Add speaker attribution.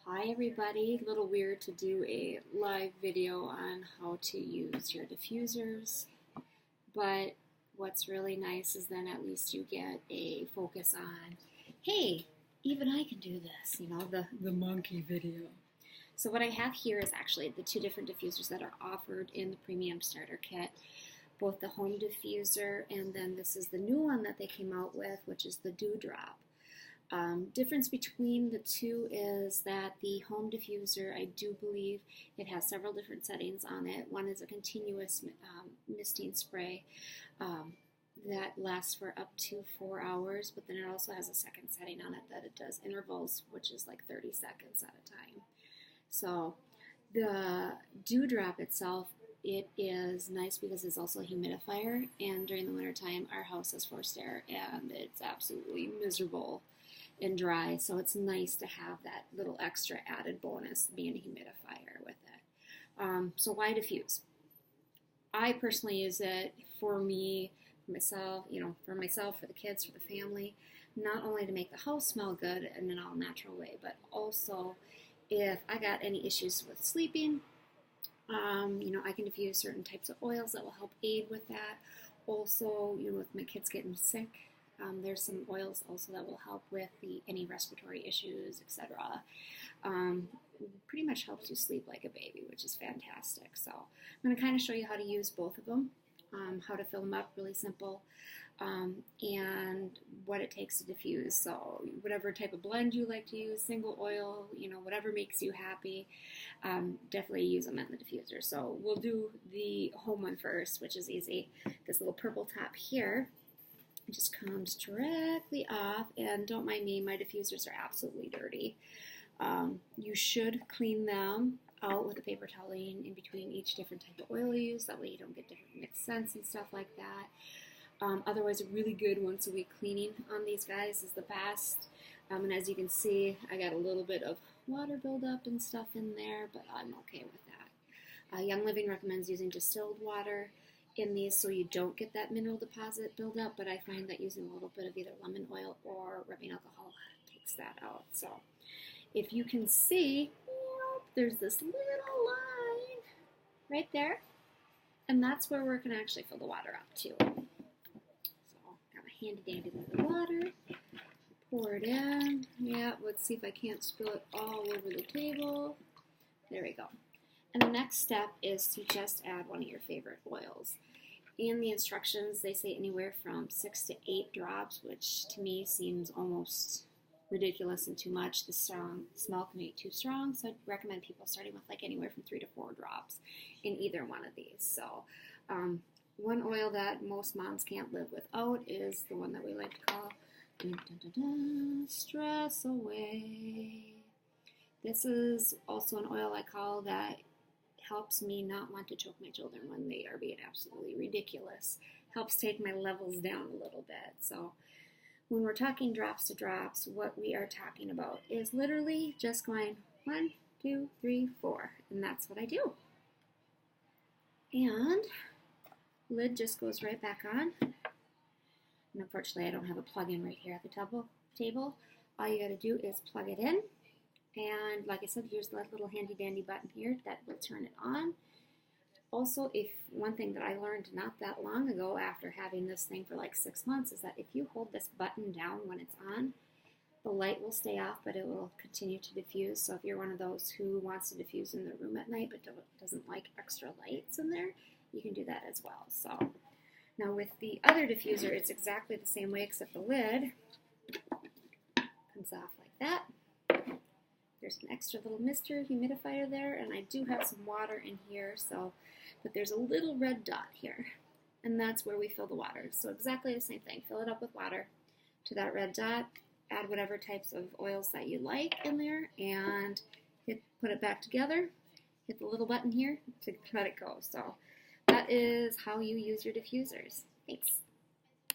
Speaker 1: Hi everybody, a little weird to do a live video on how to use your diffusers, but what's really nice is then at least you get a focus on, hey, even I can do this, the monkey video. So what I have here is actually the two different diffusers that are offered in the premium starter kit, both the home diffuser and then this is the new one that they came out with, which is the dewdrop. Difference between the two is that the home diffuser, I do believe it has several different settings on it. One is a continuous misting spray that lasts for up to 4 hours, but then it also has a second setting on it that it does intervals, which is like 30 seconds at a time. So the dewdrop itself, it is nice because it's also a humidifier, and during the wintertime our house has forced air and it's absolutely miserable and dry, so it's nice to have that little extra added bonus being a humidifier with it. So why diffuse? I personally use it for me, for myself, for the kids, for the family, not only to make the house smell good in an all natural way, but also if I got any issues with sleeping, I can diffuse certain types of oils that will help aid with that. Also, with my kids getting sick, there's some oils also that will help with any respiratory issues, etc. Pretty much helps you sleep like a baby, which is fantastic. So I'm going to kind of show you how to use both of them, how to fill them up, really simple, and what it takes to diffuse. So whatever type of blend you like to use, single oil, whatever makes you happy, definitely use them in the diffuser. So we'll do the home one first, which is easy. This little purple top here, it just comes directly off, and don't mind me, my diffusers are absolutely dirty. You should clean them out with a paper towel in between each different type of oil you use, that way you don't get different mixed scents and stuff like that. Otherwise, a really good once a week cleaning on these guys is the best. And as you can see, I got a little bit of water buildup and stuff in there, but I'm okay with that. Young Living recommends using distilled water in these so you don't get that mineral deposit buildup, but I find that using a little bit of either lemon oil or rubbing alcohol takes that out. So if you can see, there's this little line right there, and that's where we're going to actually fill the water up to. So got my handy dandy little water, pour it in. Yeah, let's see if I can't spill it all over the table. There we go. And the next step is to just add one of your favorite oils. In the instructions, they say anywhere from 6 to 8 drops, which to me seems almost ridiculous and too much. The smell can be too strong, so I'd recommend people starting with like anywhere from 3 to 4 drops in either one of these. So one oil that most moms can't live without is the one that we like to call Stress Away. This is also an oil I call that helps me not want to choke my children when they are being absolutely ridiculous. Helps take my levels down a little bit. So when we're talking drops to drops, what we are talking about is literally just going 1, 2, 3, 4, and that's what I do. And lid just goes right back on. And unfortunately, I don't have a plug-in right here at the table. All you got to do is plug it in. And like I said, here's that little handy dandy button here that will turn it on. Also, one thing that I learned not that long ago after having this thing for like 6 months is that if you hold this button down when it's on, the light will stay off, but it will continue to diffuse. So if you're one of those who wants to diffuse in their room at night but doesn't like extra lights in there, you can do that as well. So now with the other diffuser, it's exactly the same way, except the lid comes off like that. There's an extra little mister humidifier there, and I do have some water in here, but there's a little red dot here, and that's where we fill the water. So exactly the same thing. Fill it up with water to that red dot, add whatever types of oils that you like in there, and put it back together, hit the little button here to let it go. So that is how you use your diffusers. Thanks.